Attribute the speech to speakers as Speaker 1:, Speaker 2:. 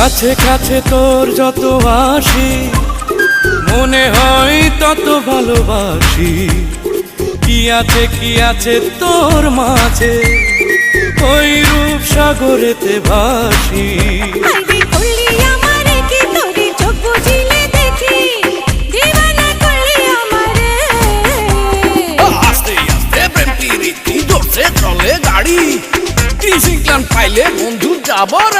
Speaker 1: কাছে কাছে তোর যত আসি মনে হয় তত ভালোবাসি। কি আছে তোর মাঝে ওই রূপ সাগরেতে ভাসি।
Speaker 2: আস্তে আস্তে প্রেম প্রীতি ধরছে চলে গাড়ি। ক্রিসিং ক্লান পাইলে বন্ধু যাবার